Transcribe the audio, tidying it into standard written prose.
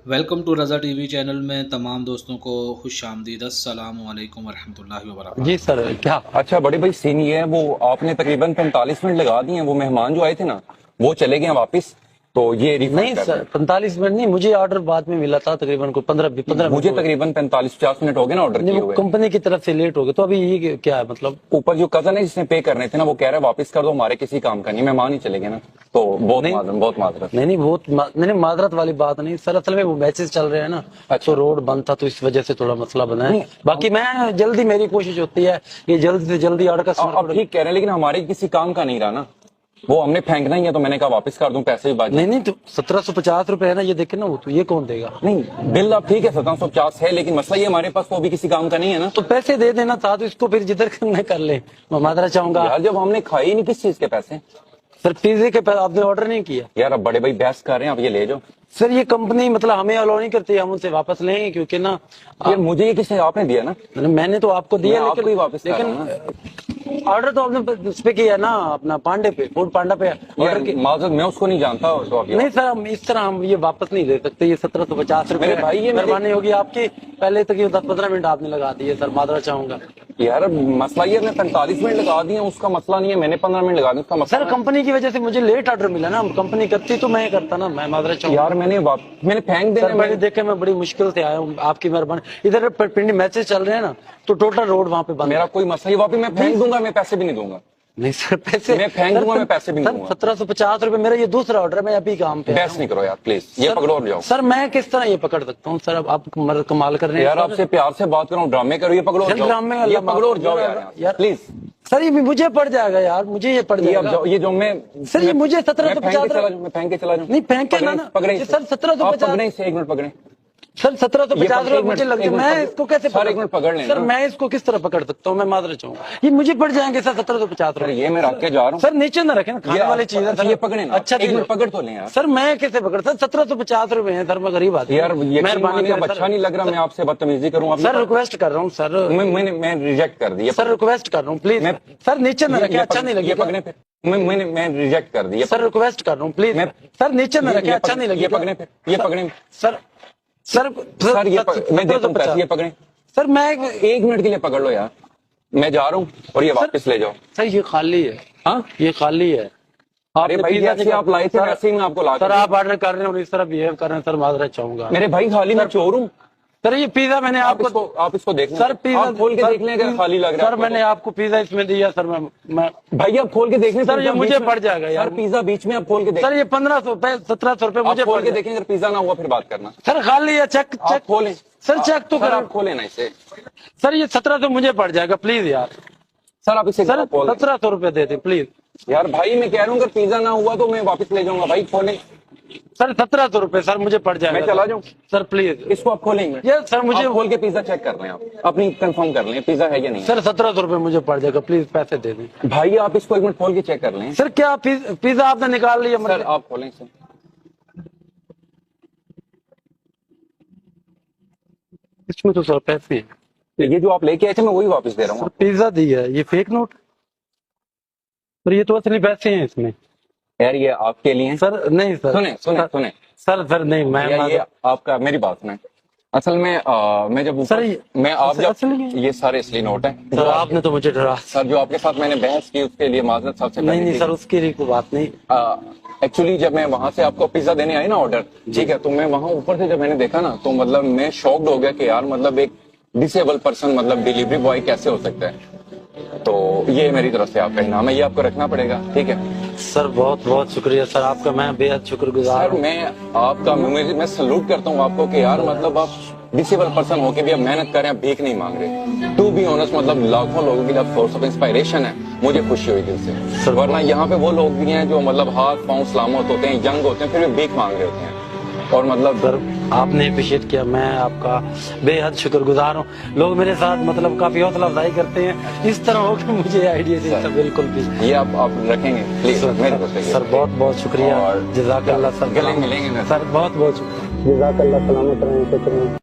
Welcome to Raza TV channel में तमाम दोस्तों को खुश आमदीद। अस्सलामु अलैकुम वरहमतुल्लाहि जी वबरकातुहू। सर क्या। अच्छा बड़े भाई सीन ये है, वो आपने तकरीबन 45 मिनट लगा दिए हैं। वो मेहमान जो आए थे ना, वो चले गए हैं वापस। तो ये रिफंड नहीं कर सर दें। 45 मिनट नहीं, मुझे ऑर्डर बाद में मिला था तकरीबन को 15 मुझे मिनट हो गए। तकरीबन 45-50 मिनट हो गए ना ऑर्डर नहीं, किए वो हुए। कंपनी की तरफ से लेट हो गए, तो अभी ये क्या है मतलब। ऊपर जो कजन है जिसने पे करने थे ना, वो कह रहा है वापस कर दो, हमारे किसी काम का नहीं, मेहमान ही चले गए ना। तो नहीं बहुत माजरत। नहीं नहीं नहीं माजरत वाली बात नहीं सर, असल में वो मैचेस चल रहे हैं ना। अच्छा। तो रोड बंद था, तो इस वजह से थोड़ा मसला बना है। बाकी मैं जल्दी, मेरी कोशिश होती है ये जल्दी से जल्दी ऑर्डर का आप ठीक कह रहे हैं, लेकिन हमारे किसी काम का नहीं रहा ना। वो हमने फेंकना ही है, तो मैंने कहा वापस कर दूं, पैसे भी बच जाएं। नहीं तो 1750 रुपए है ना, ये देखे ना, वो तो ये कौन देगा। नहीं बिल आप ठीक है 1750 है, लेकिन मसला ये हमारे पास वो भी किसी काम का नहीं है ना। तो पैसे दे देना था, तो इसको फिर जिधर करना कर ले। मैं माजरा चाहूंगा यार जब हमने खाई ही नहीं, किस चीज के पैसे। सर, पिज्जे के पैसे आपने ऑर्डर नहीं किया। यार अब बड़े भाई बहस कर रहे हैं, आप ये ले जाओ। सर ये कंपनी मतलब हमें अलाउ नहीं करती, हम उनसे वापस लेंगे, क्योंकि ना ये मुझे ये किसने, आपने दिया ना। मैंने तो आपको दिया, मैं आपको ही वापस कर रहा लेकिन ऑर्डर तो आपने उस पे किया ना, अपना पांडे पे, फूड पांडा पे ऑर्डर किया। माजरत मैं उसको नहीं जानता। तो आप नहीं सर, हम इस तरह हम ये वापस नहीं ले सकते। ये 1750 मेरे भाई, ये मेहरबानी होगी आपकी। पहले तक ये 10-15 मिनट आपने लगा दिए सर, माजरा चाहूंगा। यार मसला ये मैं 45 मिनट लगा दिए, उसका मसला नहीं है। मैंने 15 मिनट लगा दिए, उसका मसला सर कंपनी की वजह से मुझे लेट ऑर्डर मिला ना, कंपनी करती तो मैं करता ना, मैं माजरा चाहूंगा। यार मैंने फेंक सर देना। मैंने देखे, मैं बड़ी मुश्किल से आया हूँ, आपकी मेहरबानी। इधर पिंडी मैचेस चल रहे हैं ना, तो टोटल रोड वहाँ पे बंद। मेरा कोई मसला, ये वापस मैं फेंक दूंगा, मैं पैसे भी नहीं दूंगा। नहीं सर, पैसे मैं फेंक दूंगा, मैं पैसे भी नहीं दूंगा। 1750 रुपए मेरा ये दूसरा ऑर्डर है, मैं अभी काम पे बहस नहीं करो यार प्लीज, ये पकड़ो और जाओ। सर मैं किस तरह ये पकड़ सकता हूँ सर, अब आप कमाल कर रहे हैं यार सर। आपसे प्यार से बात कर रहा हूँ, ड्रामे करो, ये पकड़ो और सर, जाओ। ड्रामे ये अल्लाह पकड़ो और माफ जाओ करो यार प्लीज। सर ये भी मुझे पड़ जाएगा यार, मुझे ये पड़ ये अब जाएगा। जाओ, ये जो मैं सर ये मुझे मैं फेंक के 1750 चला जाऊं, मैं फेंक के चला जाऊं। नहीं फेंक के ना पकड़े ये इसे। सर 1750 आप पकड़े इसे, एक मिनट पकड़े। सर 1750 रुपए मुझे लगते, एक मिनट मैं पकड़- इसको कैसे सर, एक मिनट पकड़ लेना। सर मैं इसको किस तरह पकड़ सकता हूँ, मैं माजरा चाहूंगा। ये मुझे पड़ जाएंगे सर 1750 सर रुपए। ये मैं रख के जा रहा हूँ। सर नीचे ना रखे ना, खाने वाली चीज है सर। ये पकड़े ना, अच्छा एक मिनट पकड़ तो लें यार। सर मैं कैसे पकड़ सर, 1750 रुपए है सर, मैं गरीब आदमी यार मेहरबानी अब अच्छा नहीं लग रहा, मैं आपसे बदतमीजी करूँ। सर रिक्वेस्ट कर रहा हूँ सर, मैं रिजेक्ट कर दिया सर रिक्वेस्ट कर रहा हूँ प्लीज सर, नीचे ना रखे, अच्छा नहीं लगेगा। पकड़ने पे मैं रिजेक्ट कर दिया। सर रिक्वेस्ट कर रहा हूँ प्लीज सर, नीचे ना रखे, अच्छा नहीं ये लगेगा। पकड़ने पे, ये पकड़े सर सर सर, मैं देता हूँ पैसे, ये पकड़े। सर मैं 1 मिनट के लिए पकड़ लो यार, मैं जा रहा हूँ और ये वापस ले जाओ। सर ये खाली है। हाँ ये खाली है। अरे भाई जैसे आप लाए थे वैसे ही मैं आपको ला सर आप ऑर्डर कर रहे हैं और इस तरह बिहेव कर रहे हैं सर, माजरा चाहूंगा। मेरे भाई खाली मैं चोर हूँ। सर ये पिज्जा मैंने आपको आप इसको देख लें। सर पिज्जा आप खोल के देख लें अगर खाली लग रहा है सर, मैंने आपको पिज्जा इसमें दिया सर। मैं भाई आप खोल के देख लें। सर ये मुझे पड़ जाएगा यार। सर पिज्जा बीच में आप खोल के देख, सर ये 1500 रुपए 1700 रुपए मुझे खोल पड़ के जाएगा। देखें, अगर पिज्जा ना हुआ फिर बात करना। सर खाली है, चेक आप खोलें सर, चेक तो सर, करो। आप खोलें ना इसे। सर ये 1700 मुझे पड़ जाएगा प्लीज यार। सर आप इसे सर खोलें। 1700 रुपए दे दे प्लीज यार भाई मैं कह रहा हूँ अगर पिज्जा ना हुआ तो मैं वापस ले जाऊंगा। भाई खोलें सर, 1700 रुपए सर मुझे पड़ जाएगा। मैं चला जाऊं सर प्लीज। इसको, आप खोलेंगे। ये सर मुझे आप खोल के पिज्जा चेक कर लें, आप अपनी कंफर्म कर लें पिज्जा है या नहीं। सर 1700 रुपए मुझे पड़ जाएगा, प्लीज पैसे दे दें। भाई आप इसको 1 मिनट खोल के चेक कर लें। सर क्या पिज्जा आपने निकाल लिया सर आप खोलें इसे। इसमें तो सर पैसे हैं। तो ये जो आप लेके आए थे मैं वही वापस दे रहा हूँ। पिज्जा दिया है, ये फेक नोट। सर ये तो असली पैसे हैं इसमें। यार ये आपके लिए हैं। सर नहीं सर, सुने सुने सुने सर नहीं मैं ये आपका, मेरी बात सुने। असल में मैं जब सर मैं आप सर, जब असली है। ये सारे असली नोट है सर आपने तो मुझे डरा। सर जो आपके साथ मैंने बहस की उसके लिए माजरत सबसे नहीं नहीं सर, उसकी कोई बात नहीं। एक्चुअली जब मैं वहां से आपको पिज्जा देने आई ना ऑर्डर, ठीक है, तो मैं वहां ऊपर से जब मैंने देखा ना तो मतलब मैं शॉक्ड हो गया कि यार मतलब एक डिसेबल पर्सन मतलब डिलीवरी बॉय कैसे हो सकता है। तो ये मेरी तरफ से आपका इनाम है, ये आपको रखना पड़ेगा, ठीक है। सर बहुत बहुत शुक्रिया सर आपका, मैं बेहद शुक्रगुजार सर हूँ। मैं आपका मैं सल्यूट करता हूँ आपको कि यार मतलब आप डिसेबल पर्सन होके भी आप मेहनत कर रहे हैं, आप भीख नहीं मांग रहे। टू बी ऑनेस्ट मतलब लाखों लोगों के लिए आप सोर्स ऑफ इंस्पायरेशन है, मुझे खुशी हुई दिल से। वरना यहाँ पे वो लोग भी हैं जो मतलब हाथ पांव सलामत होते हैं, यंग होते हैं, फिर भी भीख मांग रहे होते हैं। और मतलब सर आपने अप्रिशिएट किया, मैं आपका बेहद शुक्रगुजार हूँ। लोग मेरे साथ मतलब काफी हौसला अफजाई करते हैं, इस तरह हो कि मुझे आइडिया नहीं था बिल्कुल भी। ये आप रखेंगे प्लीज मेरे को सर बहुत बहुत शुक्रिया, और जज़ाकल्लाह सर। गले मिलेंगे सर बहुत बहुत शुक्रिया, जज़ाकल्लाह, सलामत रहें।